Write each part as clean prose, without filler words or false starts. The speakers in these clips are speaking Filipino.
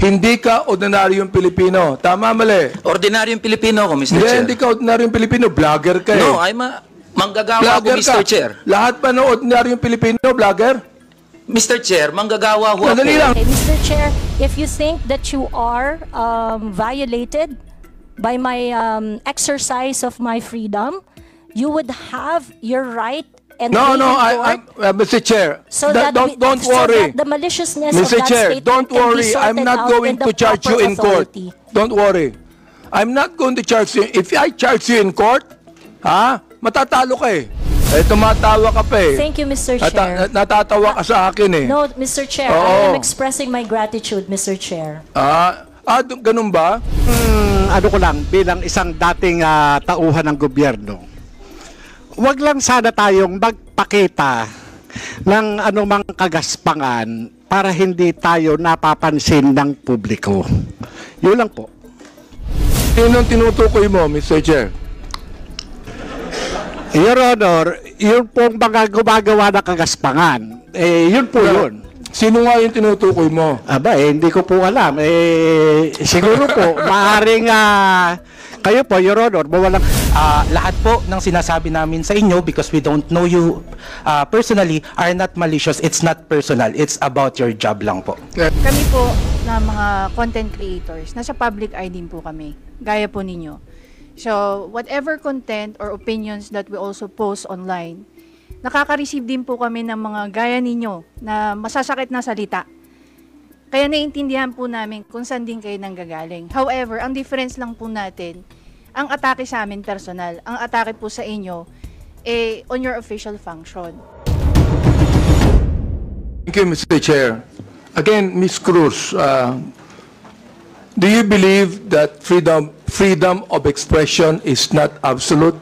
Hindi ka ordinaryong Pilipino. Tama, mali? Ordinaryong Pilipino ako, Mr. Hindi, Chair. hindi ka ordinaryong Pilipino. Vlogger ka eh. No, I'm a manggagawa ako, Vlogger Mr. ka. Chair. Lahat pa ng ordinaryong Pilipino, vlogger? Mr. Chair, manggagawa ako. Madali lang. Okay, Mr. Chair, if you think that you are violated by my exercise of my freedom, you would have your right and No, be no, in court Mr. Chair, so that don't so worry. that the maliciousness Mr. of that Chair, statement don't can be worry. I'm sorted not out going in the to charge you proper in court. authority. Don't worry. I'm not going to charge you. If I charge you in court, matatalo ka eh. Tumatawa ka pa eh. Thank you, Mr. Chair. Natatawa ka sa akin eh. No, Mr. Chair, Oo. I am expressing my gratitude, Mr. Chair. Ganun ba? Ano ko lang, bilang isang dating tauhan ng gobyerno, wag lang sana tayong magpakita ng anumang kagaspangan para hindi tayo napapansin ng publiko. Yun lang po. Sinong tinutukoy mo, Mr. Chair? Your Honor, yun pong mga gumagawa ng kagaspangan. Yun po yun. Sino nga yung tinutukoy mo? Aba, hindi ko po alam. Siguro po, maaaring kayo po, Your Honor, mawalang... Lahat po ng sinasabi namin sa inyo, because we don't know you personally, are not malicious. It's not personal. It's about your job lang po. Kami po na mga content creators, nasa public eye din po kami, gaya po ninyo. So, whatever content or opinions that we also post online, nakaka-receive din po kami ng mga gaya ninyo na masasakit na salita. Kaya naiintindihan po namin kung saan din kayo nanggagaling. However, ang difference lang po natin, ang atake sa amin personal, ang atake po sa inyo, on your official function. Thank you, Mr. Chair. Again, Ms. Cruz, do you believe that freedom of expression is not absolute?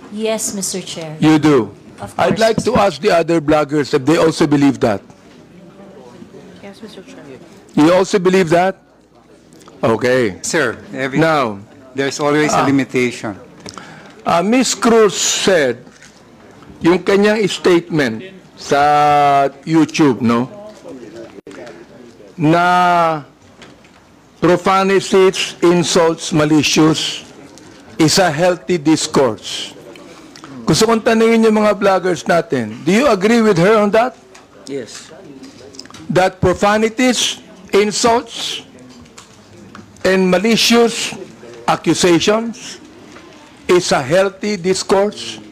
Yes, Mr. Chair. You do. Of I'd course. like to ask the other bloggers if they also believe that. Yes, Mr. Chair. You also believe that? Okay. Sir, Now, there's always a limitation. Ms. Cruz said, yung kanyang statement sa YouTube, no? Na profanities, insults, malicious is a healthy discourse. Gusto kong tanungin yung mga vloggers natin, do you agree with her on that? Yes. That profanities, insults, and malicious accusations is a healthy discourse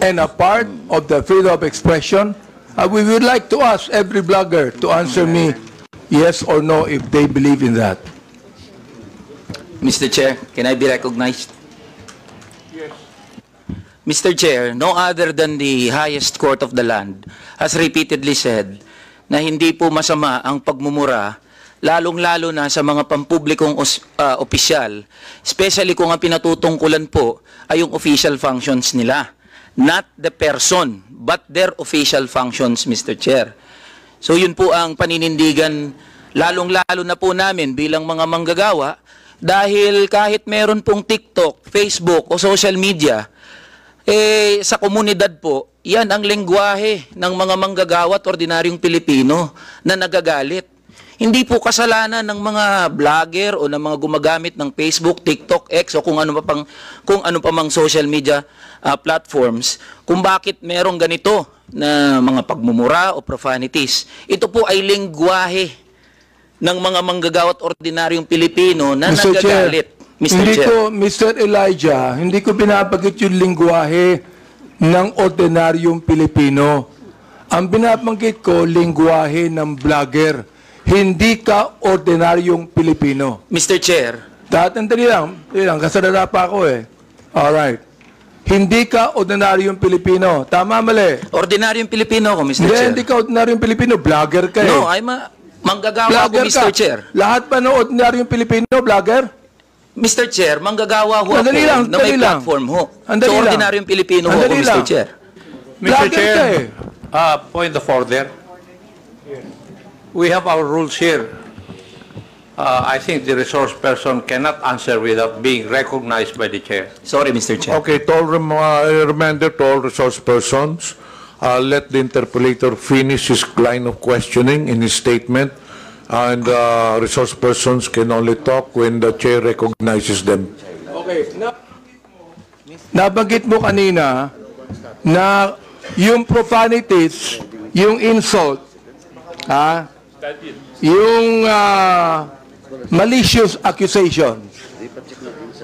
and a part of the freedom of expression? We would like to ask every blogger to answer me yes or no if they believe in that. Mr. Chair, can I be recognized? Yes. Mr. Chair, no other than the highest court of the land has repeatedly said na hindi po masama ang pagmumura, lalong-lalo na sa mga pampublikong opisyal, especially kung ang pinatutungkulan po ay yung official functions nila. Not the person, but their official functions, Mr. Chair. So yun po ang paninindigan, lalong-lalo na po namin bilang mga manggagawa, dahil kahit meron pong TikTok, Facebook o social media, sa komunidad po, yan ang lengguwahe ng mga manggagawa at ordinaryong Pilipino na nagagalit. Hindi po kasalanan ng mga vlogger o ng mga gumagamit ng Facebook, TikTok, X o kung ano pa mang social media platforms kung bakit merong ganito na mga pagmumura o profanities. Ito po ay lengguwahe ng mga manggagawa at ordinaryong Pilipino na Mr. nagagalit. Chair, Mr. hindi Chair. ko, Mr. Elijah, hindi ko binabagit yung lingwahe ng ordinaryong Pilipino. Ang binabanggit ko, lingwahe ng vlogger. Hindi ka ordinaryong Pilipino. Mr. Chair. Tatandali lang, kasalala pa ako eh. Alright. Hindi ka ordinaryong Pilipino. Tama, mali? Ordinaryong Pilipino ako, Mr. Hindi, Chair. hindi ka ordinaryong Pilipino. Vlogger ka eh. No, I'm a manggagawa ako, Vlogger Mr. ka. Chair. Lahat pa ng ordinaryong Pilipino, vlogger? Mr. Chair, manggagawa ho Sandali ako lang, na may sandali lang. platform ho. Sandali So, lang. ordinaryong Pilipino ho ako, Sandali Mr. lang. Chair. Mr. Vlogger ka Chair, eh. point of order. We have our rules here. I think the resource person cannot answer without being recognized by the chair. Sorry, Mr. Chair. Okay, to all reminder to all resource persons, let the interpolator finish his line of questioning in his statement. and resource persons can only talk when the chair recognizes them. Okay. Nabanggit mo kanina na yung profanities, yung insult, yung malicious accusations,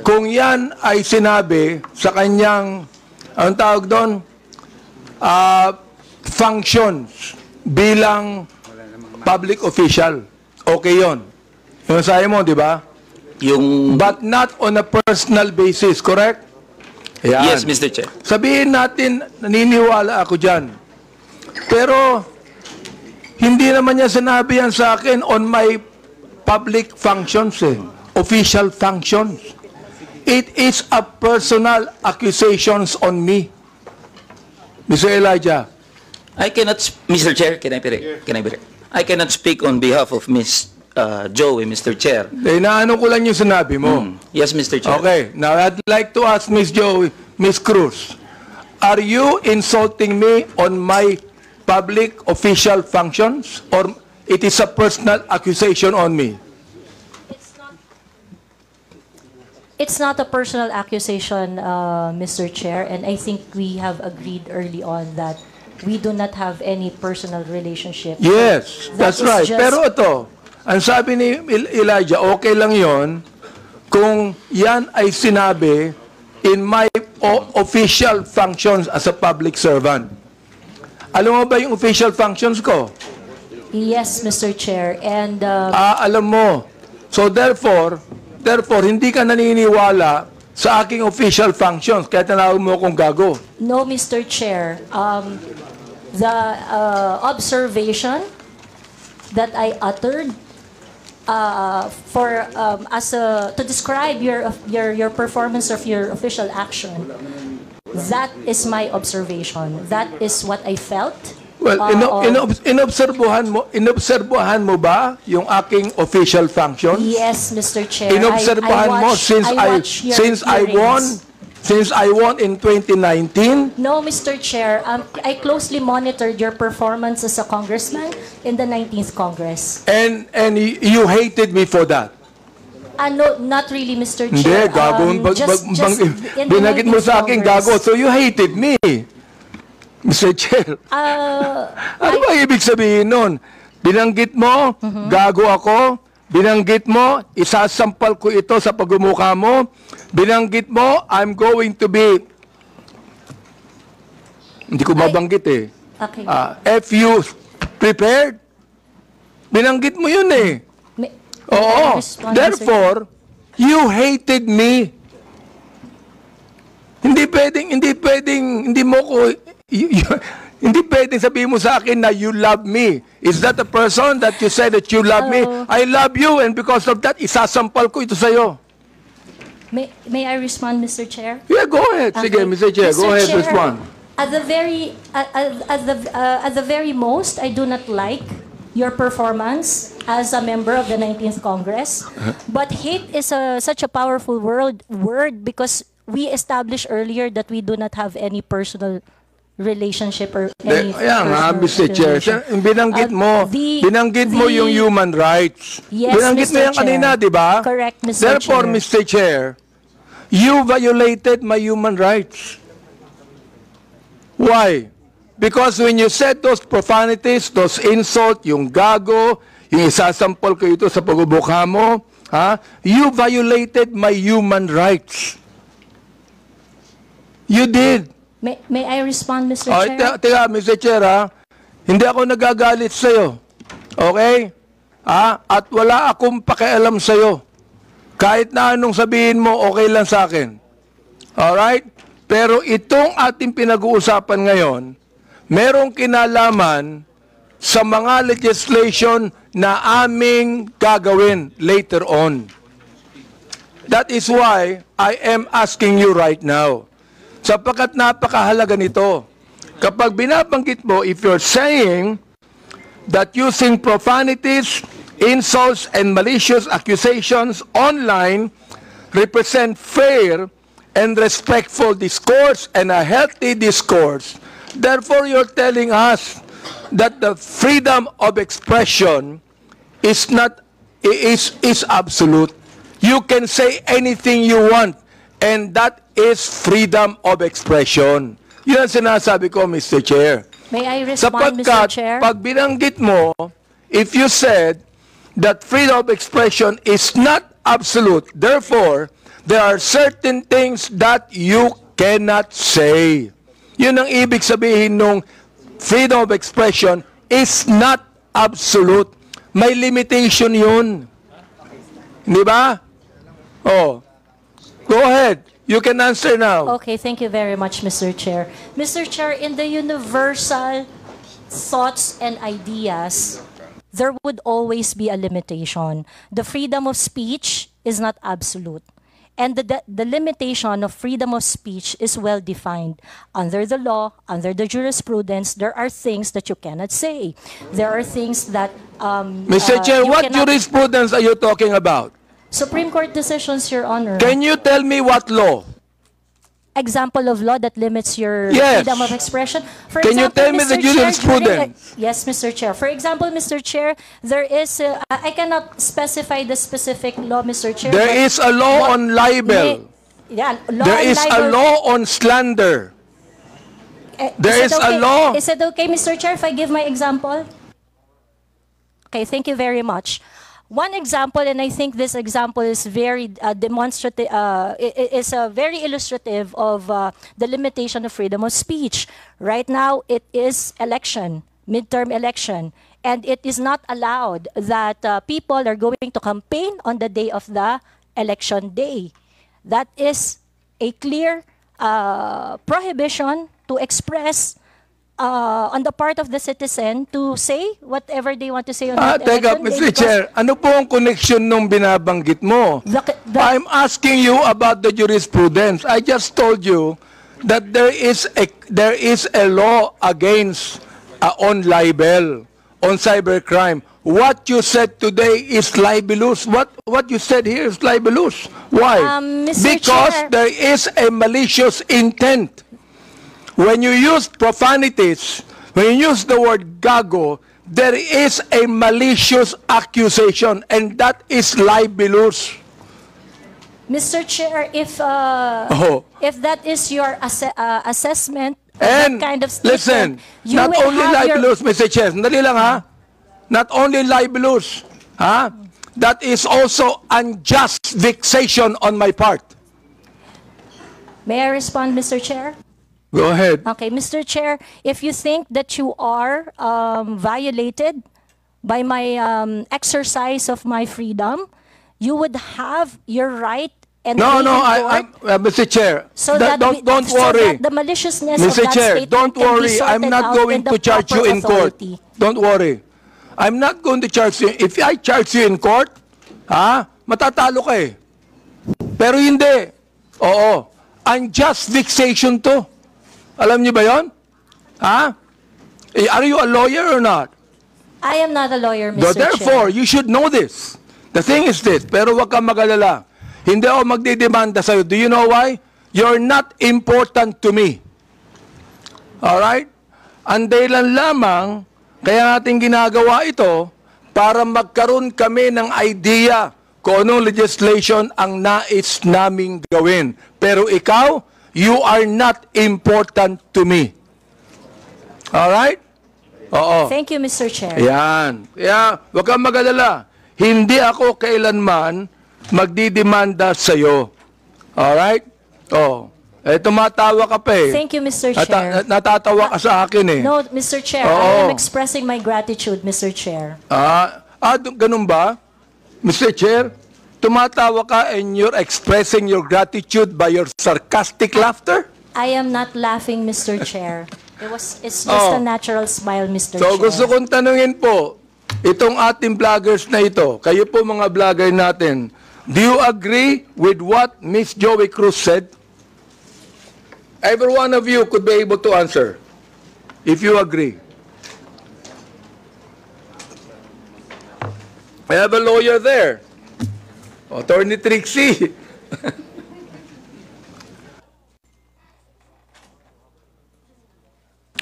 kung yan ay sinabi sa kanyang, anong tawag doon, functions bilang public official, okay yon. Yung sabi mo, di ba? But not on a personal basis, correct? Ayan. Yes, Mr. Chair. Sabihin natin, naniniwala ako dyan. Pero, hindi naman niya sinabi yan sa akin on my public functions, official functions. It is a personal accusations on me. Mr. Elijah. I cannot, Mr. Chair, can I be I cannot speak on behalf of Ms. Joey, Mr. Chair. Inaano ko lang yung sinabi mo. Yes, Mr. Chair. Okay, now I'd like to ask Ms. Joey, Ms. Cruz, are you insulting me on my public official functions, or it is a personal accusation on me? It's not a personal accusation, Mr. Chair, and I think we have agreed early on that we do not have any personal relationship. Yes, that's right. Pero ito, ang sabi ni Elijah, okay lang yon kung yan ay sinabi in my official functions as a public servant. Alam mo ba yung official functions ko? Yes, Mr. Chair, and alam mo. So therefore, hindi ka naniniwala sa aking official functions, kaya tinawag mo akong gago. no, Mr. Chair. The observation that I uttered to describe your performance of your official action, that is my observation. That is what I felt. Well, inobserbuhan mo ba yung aking official functions? Yes, Mr. Chair. Inobserbuhan mo since I won in 2019? No, Mr. Chair. I closely monitored your performance as a congressman in the 19th Congress. And you hated me for that? No, not really, Mr. Hindi, Chair. gago. Binagit mo sa akin, gago. So you hated me, Mr. Chair. Ano ba ibig sabihin nun? Binanggit mo, gago ako. Binanggit mo, isasampal ko ito sa pagmumukha mo. Binanggit mo, I'm going to be, hindi ko mabanggit eh. Okay. If you prepared, binanggit mo yun eh. Oo. Therefore, you hated me. Hindi pwedeng sabihin mo sa akin na you love me. Is that a person that you said that you love me? I love you, and because of that, isasampal ko ito sa'yo. May I respond, Mr. Chair? Yeah, go ahead. Sige, Mr. Chair, go ahead, respond. At the very most, I do not like your performance as a member of the 19th Congress. But hate is such a powerful word because we established earlier that we do not have any personal relationship or any Mr. Chair, binanggit mo yung human rights. Yes, binanggit mo Mr. yan kanina, di ba? Correct, Mr. Therefore, Chair. Mr. Chair, you violated my human rights. Why? Because when you said those profanities, those insults, yung gago, yung isasampol ko ito sa pagbubuka mo, you violated my human rights. You did. May I respond, Mr. Chair? Teka, Mr. Chair, hindi ako nagagalit sa'yo. Okay? At wala akong pakialam sa'yo. Kahit na anong sabihin mo, okay lang sa akin. Alright? Pero itong ating pinag-uusapan ngayon, merong kinalaman sa mga legislation na aming gagawin later on. That is why I am asking you right now. Sapagkat napakahalaga nito. Kapag binabanggit mo, if you're saying that using profanities, insults, and malicious accusations online represent fair and respectful discourse and a healthy discourse, therefore you're telling us that the freedom of expression is not is absolute. You can say anything you want, and that is freedom of expression. Yun ang sinasabi ko, Mr. Chair. May I respond, Mr. Sapagkat, Chair? pag binanggit mo, if you said that freedom of expression is not absolute, therefore, there are certain things that you cannot say. Yun ang ibig sabihin nung freedom of expression is not absolute. May limitation yun. Di ba? Oh. Go ahead. You can answer now. Okay, thank you very much, Mr. Chair. Mr. Chair, in the universal thoughts and ideas, there would always be a limitation. The freedom of speech is not absolute. And the limitation of freedom of speech is well defined. Under the law, under the jurisprudence, there are things that you cannot say. There are things that Mr. Chair, you what cannot- jurisprudence are you talking about? Supreme Court decisions, Your Honor. Can you tell me what law? Example of law that limits your Yes. freedom of expression. For Can you example, tell me Mr. the Chair, jurisprudence? Yes, Mr. Chair. For example, Mr. Chair, there is, I cannot specify the specific law, Mr. Chair. There but is a law on libel. Yeah, law There on is a libel. law on slander. There Is is it a okay? law. Is it okay, Mr. Chair, if I give my example? Okay, thank you very much. One example, and I think this example is very demonstrative, is very illustrative of the limitation of freedom of speech. Right now, it is election, midterm election, and it is not allowed that people are going to campaign on the day of the election day. That is a clear prohibition to express on the part of the citizen to say whatever they want to say on that Teka, election day, Mr. because Chair, ano po ang connection nung binabanggit mo? I'm asking you about the jurisprudence. I just told you that there is a law against on libel, on cybercrime. What you said today is libelous. What you said here is libelous. Why? Mr. Because Chair. there is a malicious intent. When you use profanities, when you use the word gago, there is a malicious accusation, and that is libelous. Mr. Chair, if that is your assessment of And that kind of listen, statement, you not will only have your... libelous, Mr. Chair, sandali lang ha, not only libelous, ha, that is also unjust vexation on my part. May I respond, Mr. Chair? Go ahead. Okay, Mr. Chair, if you think that you are violated by my exercise of my freedom, you would have your right and No, day no, in court Mr. Chair, so that don't so worry. that the maliciousness Mr. of that Chair, statement don't can be worry. I'm sorted not out going in the to charge you proper in court. authority. Don't worry. I'm not going to charge you. If I charge you in court, matatalo ka eh. Pero hindi. Oo. Unjust vexation to. Alam niyo ba yon? Are you a lawyer or not? I am not a lawyer, So Mr. therefore, Chair. you should know this. The thing is this, pero wag kang mag-alala. Hindi ako magdidemanda sa'yo. Do you know why? You're not important to me. Alright? Ang dahilan lamang, kaya natin ginagawa ito, para magkaroon kami ng idea kung anong legislation ang nais naming gawin. Pero ikaw, you are not important to me. Alright? Oo. Thank you, Mr. Chair. Yan. Kaya, huwag kang mag-alala. Hindi ako kailanman magdidemanda sa'yo. Alright? Oh. Tumatawa ka pa eh. Thank you, Mr. Chair. Natatawa ka sa akin eh. No, Mr. Chair, Oo. I am expressing my gratitude, Mr. Chair. Ganun ba? Mr. Chair, tumatawa ka and you're expressing your gratitude by your sarcastic laughter? I am not laughing, Mr. Chair. It's just a natural smile, Mr. So Chair. gusto kong tanungin po, itong ating vloggers na ito, kayo po mga vlogger natin, do you agree with what Miss Joey Cruz said? Every one of you could be able to answer, if you agree. I have a lawyer there, Attorney Trixie.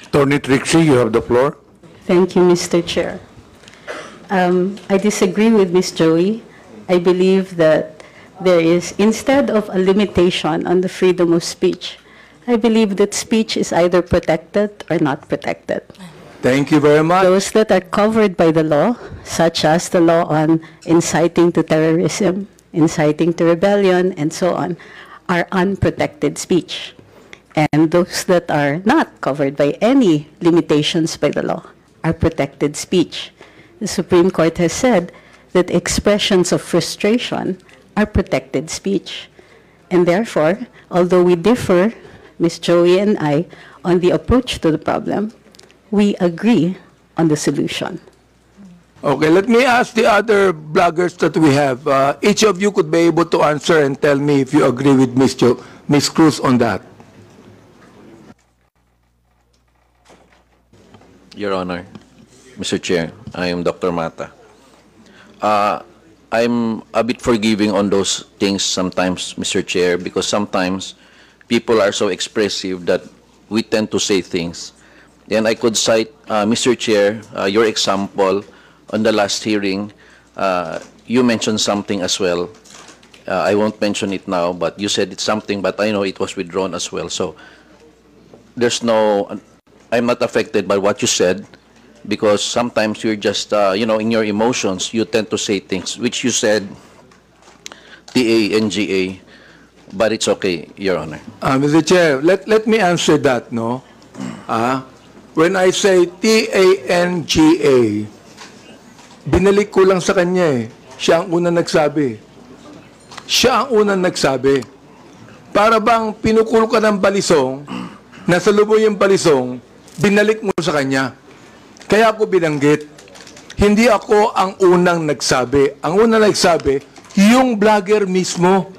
Attorney Trixie, you have the floor. Thank you, Mr. Chair. I disagree with Ms. Joey. I believe that there is, instead of a limitation on the freedom of speech, I believe that speech is either protected or not protected. Thank you very much. Those that are covered by the law, such as the law on inciting to terrorism, inciting to rebellion, and so on, are unprotected speech. And those that are not covered by any limitations by the law are protected speech. The Supreme Court has said that expressions of frustration are protected speech. And therefore, although we differ, Ms. Joey and I, on the approach to the problem, we agree on the solution. Okay, let me ask the other bloggers that we have. Each of you could be able to answer and tell me if you agree with Ms. Cruz on that. Your Honor, Mr. Chair, I am Dr. Mata. I'm a bit forgiving on those things sometimes, Mr. Chair, because sometimes people are so expressive that we tend to say things. Then I could cite, Mr. Chair, your example on the last hearing. You mentioned something as well. I won't mention it now, but you said it's something, but I know it was withdrawn as well. So there's no, I'm not affected by what you said, because sometimes you're just, in your emotions, you tend to say things, which you said, TANGA, but it's okay, Your Honor. Mr. Chair, let me answer that, no? When I say TANGA, binalik ko lang sa kanya eh. Siya ang unang nagsabi. Siya ang unang nagsabi. Para bang pinukul ka ng balisong, nasa lubog yung balisong, binalik mo sa kanya. Kaya ako binanggit. Hindi ako ang unang nagsabi. Ang unang nagsabi, yung vlogger mismo.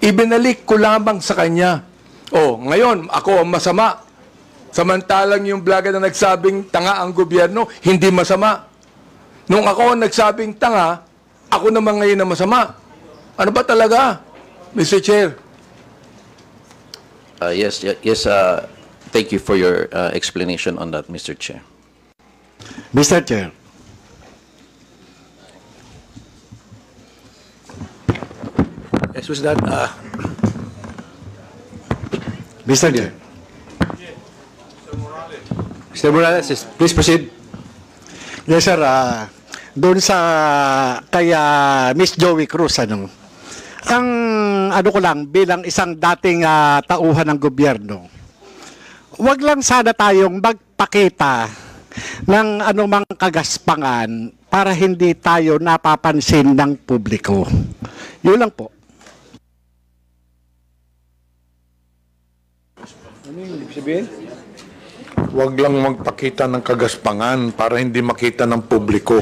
Ibinalik ko lamang sa kanya. Oh, ngayon, ako ang masama. Samantalang yung vlogger na nagsabing tanga ang gobyerno, hindi masama. Nung ako ang nagsabing tanga, ako naman ngayon na masama. Ano ba talaga, Mr. Chair? Yes, thank you for your explanation on that, Mr. Chair. Mr. Chair. Yes, was that, Mr. Chair. Mr. Morales, please proceed. Yes, sir. Doon sa kaya Miss Joey Cruz, ang ko lang, bilang isang dating tauhan ng gobyerno, wag lang sana tayong magpakita ng anumang kagaspangan para hindi tayo napapansin ng publiko. Yun lang po. Ano yung ibig sabihin? Huwag lang magpakita ng kagaspangan para hindi makita ng publiko.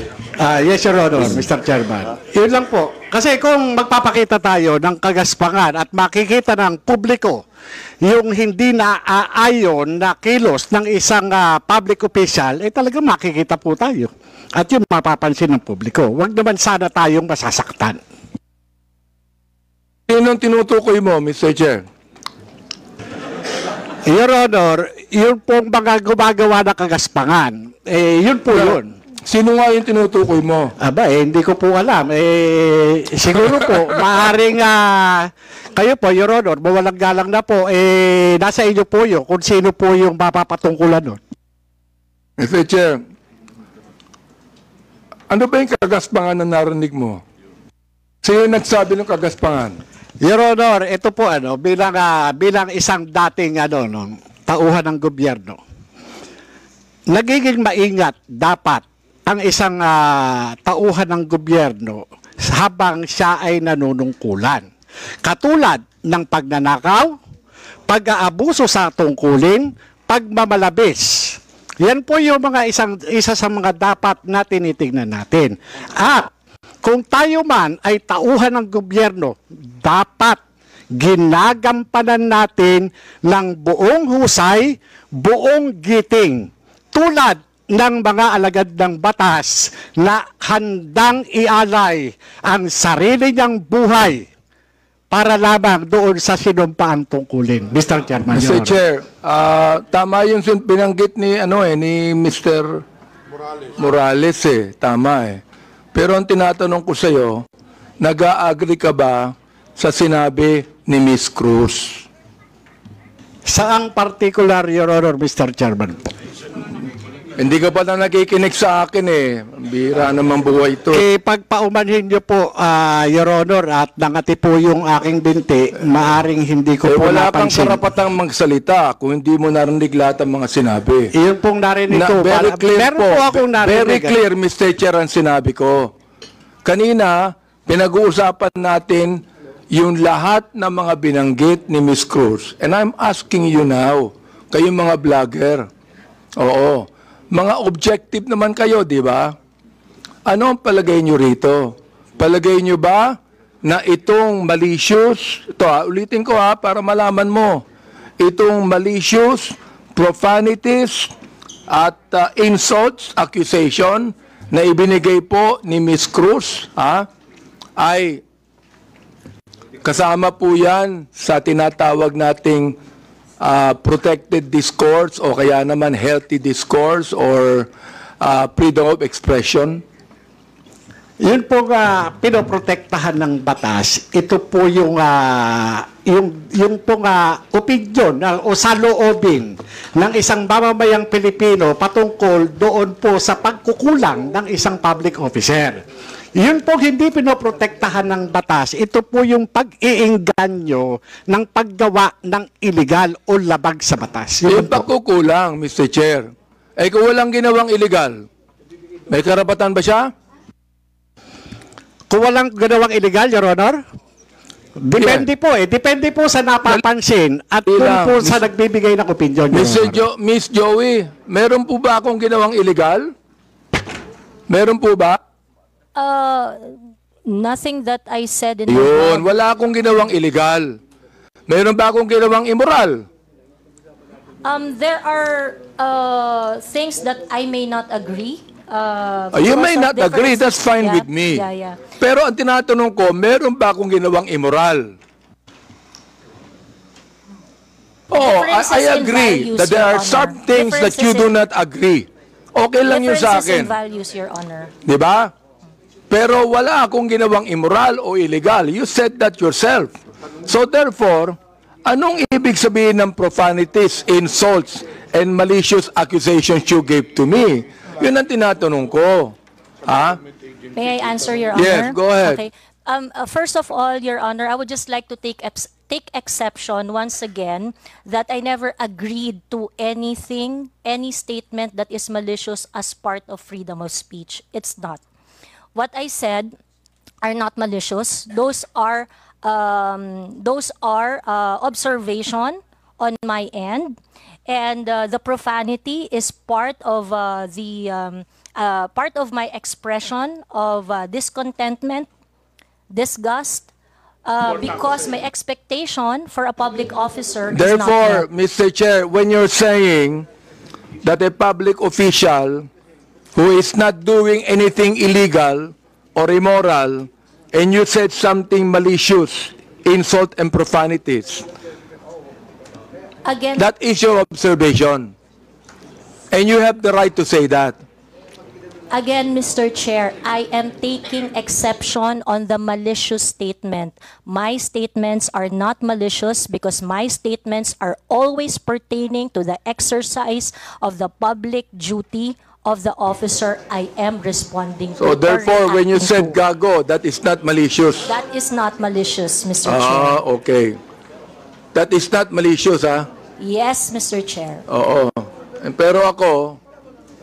Yes, Your Honor, Mr. Chairman. Yun lang po. Kasi kung magpapakita tayo ng kagaspangan at makikita ng publiko yung hindi naaayon na kilos ng isang public official, talagang makikita po tayo. At yun mapapansin ng publiko. Huwag naman sana tayong masasaktan. Sino ang tinutukoy mo, Mr. Chair? Your Honor, yun pong mga gumagawa ng kagaspangan. Yun po yun. Sino nga yung tinutukoy mo? Aba, hindi ko po alam. Siguro po, maaaring kayo po, Your Honor, mawalang galang na po, nasa inyo po yun kung sino po yung mapapatungkulan nun. Mr. Chair, ano ba yung kagaspangan na narinig mo? Sino yung nagsabi ng kagaspangan? Your Honor, ito po bilang isang dating tauhan ng gobyerno. Nagiging maingat dapat ang isang tauhan ng gobyerno habang siya ay nanunungkulan. Katulad ng pagnanakaw, pag-aabuso sa tungkulin, pagmamalabis. Yan po yung isa sa mga dapat na tinitingnan natin. At kung tayo man ay tauhan ng gobyerno, dapat ginagampanan natin ng buong husay, buong giting, tulad ng mga alagad ng batas na handang ialay ang sarili niyang buhay para lamang doon sa sinumpaang tungkulin. Mr. Chairman. Mr. Chair, tama yung binanggit ni Mr. Morales. Tama eh. Pero ang tinatanong ko sa'yo, nag-a-agree ka ba sa sinabi ni Ms. Cruz? Saang particular, Your Honor, Mr. Chairman? Hindi ka pa na nakikinig sa akin eh. Bira naman buhay ito. Pagpaumanhin niyo po, Your Honor, at nangati po yung aking binti, maaring hindi ko po wala kang napansin. karapatang magsalita kung hindi mo narinig lahat ng mga sinabi. Iyon pong narinig ko. Very clear Meron po. po akong narinig. Very clear, Mr. Chair, ang sinabi ko. Kanina, pinag-uusapan natin yung lahat ng mga binanggit ni Ms. Cruz. And I'm asking you now, kayong mga vlogger. Oo. Mga objective naman kayo, di ba? Ano ang palagay nyo rito? Palagay nyo ba na itong malicious, ito ulitin ko para malaman mo, itong malicious, profanities, at insults, accusation na ibinigay po ni Ms. Cruz, ay kasama po yan sa tinatawag nating protected discourse o kaya naman healthy discourse or freedom of expression? Yun po pinoprotektahan ng batas. Ito po yung pong opinion o saloobin ng isang mamamayang Pilipino patungkol doon po sa pagkukulang ng isang public officer. Yun po hindi pinoprotektahan ng batas. Ito po yung pag-iingganyo ng paggawa ng illegal o labag sa batas. Yung pagkukulang, Mr. Chair. Kung walang ginawang illegal, may karapatan ba siya? Kung walang ginawang illegal, Your Honor? Depende po Depende po sa napapansin at kung po sa nagbibigay ng opinion. Miss Joey, meron po ba akong ginawang illegal? Meron po ba? Nothing that I said in Yun, wala akong ginawang illegal. Meron ba akong ginawang immoral? There are things that I may not agree. You may not agree, that's fine with me. Yeah. Pero ang tinatanong ko, meron ba akong ginawang immoral? I agree that there are some things that you do not agree. Okay lang yun sa akin. Differences in values, Your Honor. Di ba? Pero wala akong ginawang immoral o illegal. You said that yourself. So therefore, anong ibig sabihin ng profanities, insults, and malicious accusations you gave to me? Yun ang tinatanong ko. May I answer, Your Honor? Yes, go ahead. Okay. First of all, Your Honor, I would just like to take exception once again that I never agreed to anything, any statement that is malicious as part of freedom of speech. It's not. What I said are not malicious. Those are observation on my end, and the profanity is part of part of my expression of discontentment, disgust, because my expectation for a public officer is not Therefore, met. Mr. Chair, when you're saying that a public official who is not doing anything illegal or immoral, and you said something malicious, insult and profanities, Again, that is your observation. And you have the right to say that. Again, Mr. Chair, I am taking exception on the malicious statement. My statements are not malicious because my statements are always pertaining to the exercise of the public duty of the officer I am responding to. So therefore, when you said reacting to. gago, that is not malicious. That is not malicious, Mr. Chair. Okay. That is not malicious, Yes, Mr. Chair. Oo. Pero ako,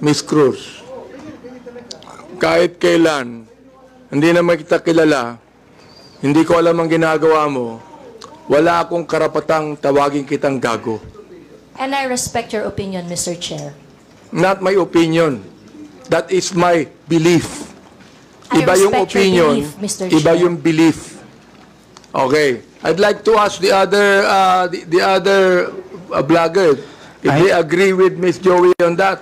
Miss Cruz, kahit kailan, hindi naman kita kilala, hindi ko alam ang ginagawa mo, wala akong karapatang tawagin kitang gago. And I respect your opinion, Mr. Chair. Not my opinion. That is my belief. I Iba yung respect your opinion, belief, Mr. iba Chair. yung belief. Okay. I'd like to ask the other vlogger if they agree with Miss Joey on that.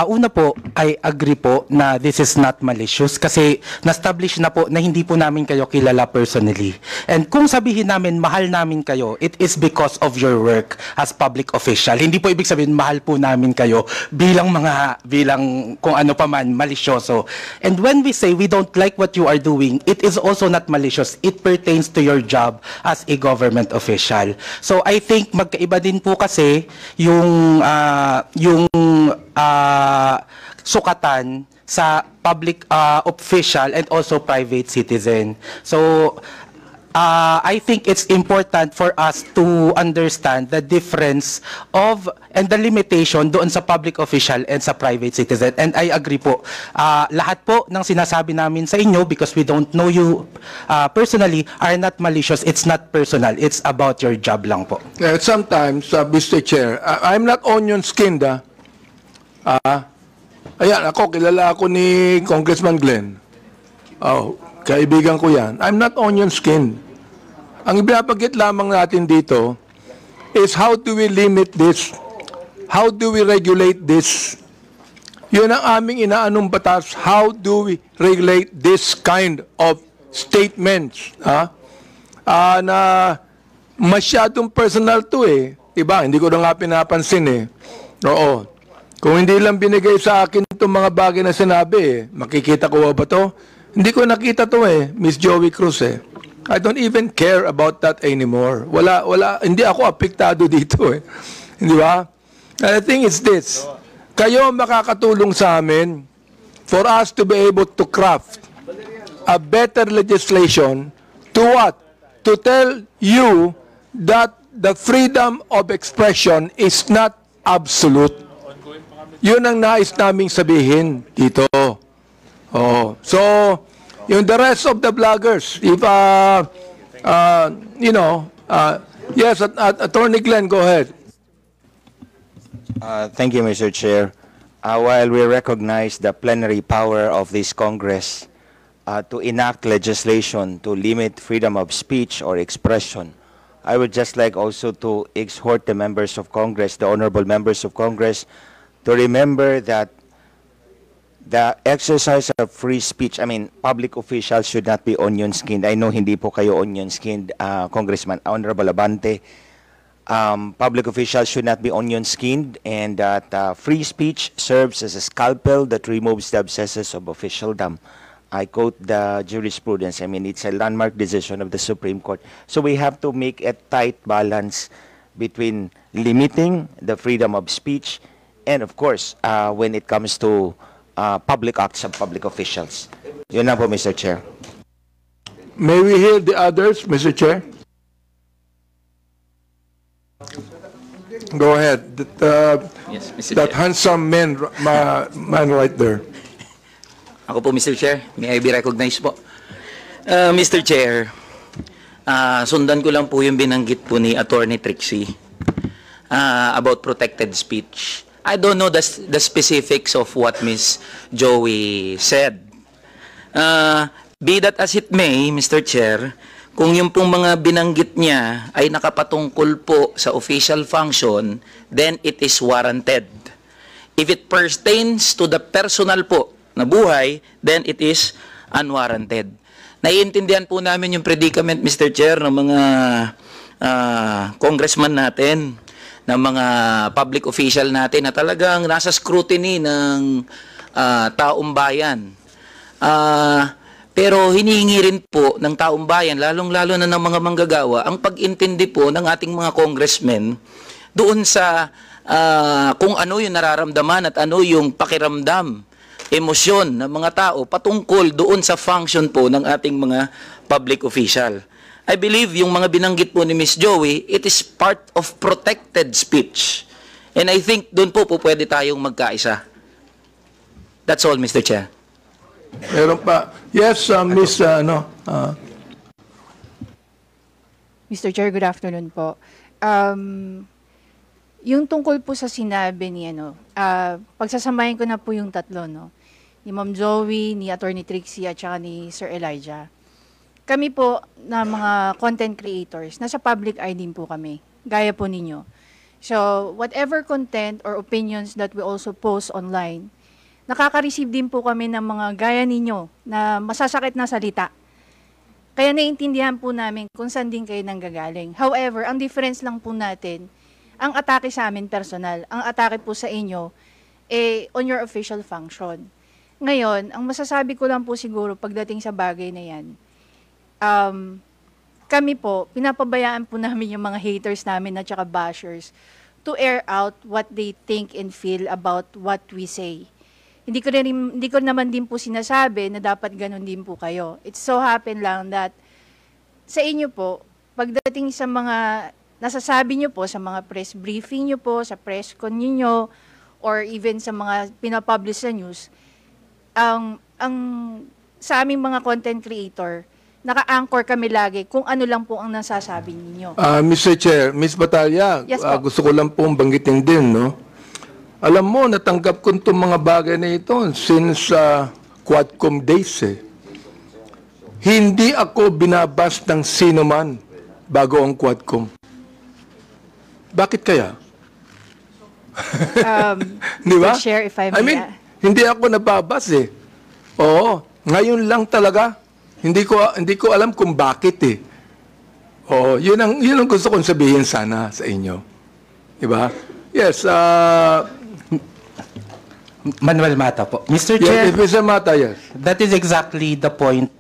Una po, I agree po na this is not malicious kasi na-establish na po na hindi po namin kayo kilala personally. And kung sabihin namin mahal namin kayo, it is because of your work as public official. Hindi po ibig sabihin mahal po namin kayo bilang kung ano pa man, malisyoso. And when we say we don't like what you are doing, it is also not malicious. It pertains to your job as a government official. So I think magkaiba din po kasi yung sukatan sa public official and also private citizen. So I think it's important for us to understand the difference of and the limitation doon sa public official and sa private citizen. And I agree po. Lahat po ng sinasabi namin sa inyo, because we don't know you personally, are not malicious. It's not personal. It's about your job lang po. Sometimes, Mr. Chair, I'm not onion-skinned. Ayan, kilala ako ni Congressman Glenn. Kaibigan ko yan. I'm not onion-skinned. Ang ibinabagit lamang natin dito is how do we limit this? How do we regulate this? Yun ang aming inaanong batas. How do we regulate this kind of statements? Na masyadong personal to eh. Diba? Hindi ko na nga pinapansin eh. Oo. Kung hindi lang binigay sa akin itong mga bagay na sinabi eh, makikita ko ba to? Hindi ko nakita to eh, Miss Joey Cruz eh. I don't even care about that anymore. Hindi ako apektado dito eh. Hindi ba? And the thing is this, kayo makakatulong sa amin for us to be able to craft a better legislation to what? To tell you that the freedom of expression is not absolute. Yun ang nais naming sabihin dito. So, yung the rest of the bloggers, if, yes, Attorney Glenn, go ahead. Thank you, Mr. Chair. While we recognize the plenary power of this Congress to enact legislation to limit freedom of speech or expression, I would just like also to exhort the members of Congress, the honorable members of Congress, to remember that the exercise of free speech, public officials should not be onion-skinned. I know hindi po kayo onion-skinned, Congressman Honorable Abante. Public officials should not be onion-skinned, and that free speech serves as a scalpel that removes the abscesses of officialdom. I quote the jurisprudence. It's a landmark decision of the Supreme Court. So we have to make a tight balance between limiting the freedom of speech and, of course, when it comes to public acts of public officials. Yun lang po, Mr. Chair. May we hear the others, Mr. Chair? Go ahead. Yes, Mr. That Chair. handsome man right there. Ako po, Mr. Chair. May I be recognized po? Mr. Chair, sundan ko lang po yung binanggit po ni Attorney Trixie about protected speech. I don't know the specifics of what Ms. Joey said. Be that as it may, Mr. Chair, kung yung pong mga binanggit niya ay nakapatungkol po sa official function, then it is warranted. If it pertains to the personal po na buhay, then it is unwarranted. Naiintindihan po namin yung predicament, Mr. Chair, ng mga congressman natin, ng mga public official natin na talagang nasa scrutiny ng taong bayan. Pero hinihingi rin po ng taong bayan, lalong-lalo na ng mga manggagawa, ang pag-intindi po ng ating mga congressmen doon sa kung ano yung nararamdaman at ano yung pakiramdam, emosyon ng mga tao patungkol doon sa function po ng ating mga public official. I believe yung mga binanggit po ni Ms. Joey, it is part of protected speech. And I think doon po pwede tayong magkaisa. That's all, Mr. Chair. Meron pa. Yes, Ms. Mr. Chair, good afternoon po. Yung tungkol po sa sinabi ni pagsasamahin ko na po yung tatlo, ni Ma'am Joey, ni Attorney Trixie, at saka ni Sir Elijah. Kami po na mga content creators, nasa public eye din po kami, gaya po ninyo. So, whatever content or opinions that we also post online, nakaka-receive din po kami ng mga gaya ninyo na masasakit na salita. Kaya naiintindihan po namin kung saan din kayo nanggagaling. However, ang difference lang po natin, ang atake sa amin personal, ang atake po sa inyo, on your official function. Ngayon, ang masasabi ko lang po siguro pagdating sa bagay na yan, kami po, pinapabayaan po namin yung mga haters namin at saka bashers to air out what they think and feel about what we say. Hindi ko naman din po sinasabi na dapat ganun din po kayo. It so happen lang that sa inyo po, pagdating sa mga nasasabi nyo po, sa mga press briefing nyo po, sa press con nyo, or even sa mga pinapublish sa news, sa aming mga content creator, naka-anchor kami lagi kung ano lang po ang nasasabi ninyo. Mr. Chair, Ms. Batalya, Yes po. gusto ko lang pong banggitin din, no? Alam mo, natanggap ko itong mga bagay na ito since Quadcom days, eh. Hindi ako binabas ng sino man bago ang Quadcom. Bakit kaya? Di ba? To share if I may. I mean, hindi ako nababas, eh. Oo, ngayon lang talaga. Hindi ko alam kung bakit, eh. Oo, yun ang gusto kong sabihin sana sa inyo. Di ba? Yes, Manuel Mata po. Mr. Chair, yes, Mr. Mata, yes. that is exactly the point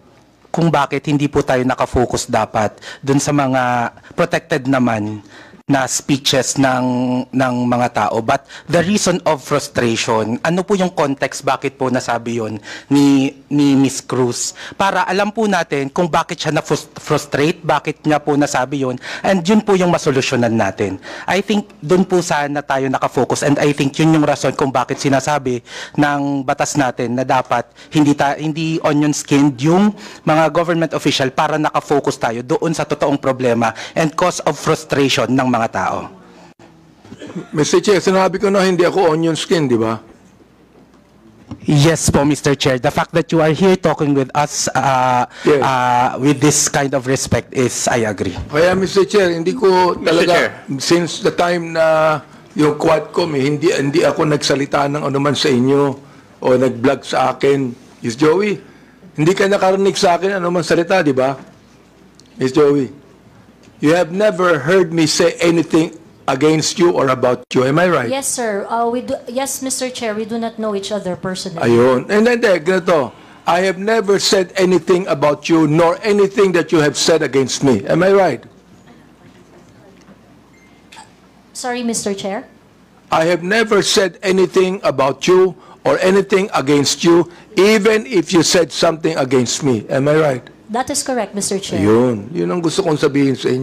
kung bakit hindi po tayo nakafocus dapat dun sa mga protected naman na speeches ng mga tao. But the reason of frustration, ano po yung context bakit po nasabi yun ni Ms. Cruz? Para alam po natin kung bakit siya na-frustrate, bakit niya po nasabi yun, and yun po yung masolusyonan natin. I think dun po sana tayo nakafocus, and I think yun yung rason kung bakit sinasabi ng batas natin na dapat hindi onion skinned yung mga government official para nakafocus tayo doon sa totoong problema and cause of frustration ng mga tao. Mr. Chair, sinabi ko na hindi ako onion skin, di ba? Yes po, Mr. Chair. The fact that you are here talking with us Yes. with this kind of respect is, I agree. Kaya, Mr. Chair, hindi ko talaga, Chair. since the time na yung Quadcom, hindi ako nagsalita ng anuman sa inyo o nag-vlog sa akin. Miss Joey, hindi ka nakarinig sa akin anuman salita, di ba? Miss Joey, you have never heard me say anything against you or about you. Am I right? Yes, sir. Yes, Mr. Chair, we do not know each other personally. Ayun. And then, ganito. I have never said anything about you nor anything that you have said against me. Am I right? Sorry, Mr. Chair. I have never said anything about you or anything against you, even if you said something against me. Am I right? That is correct, Mr. Chair. Ayun. Yun ang gusto kong sabihin sa inyo.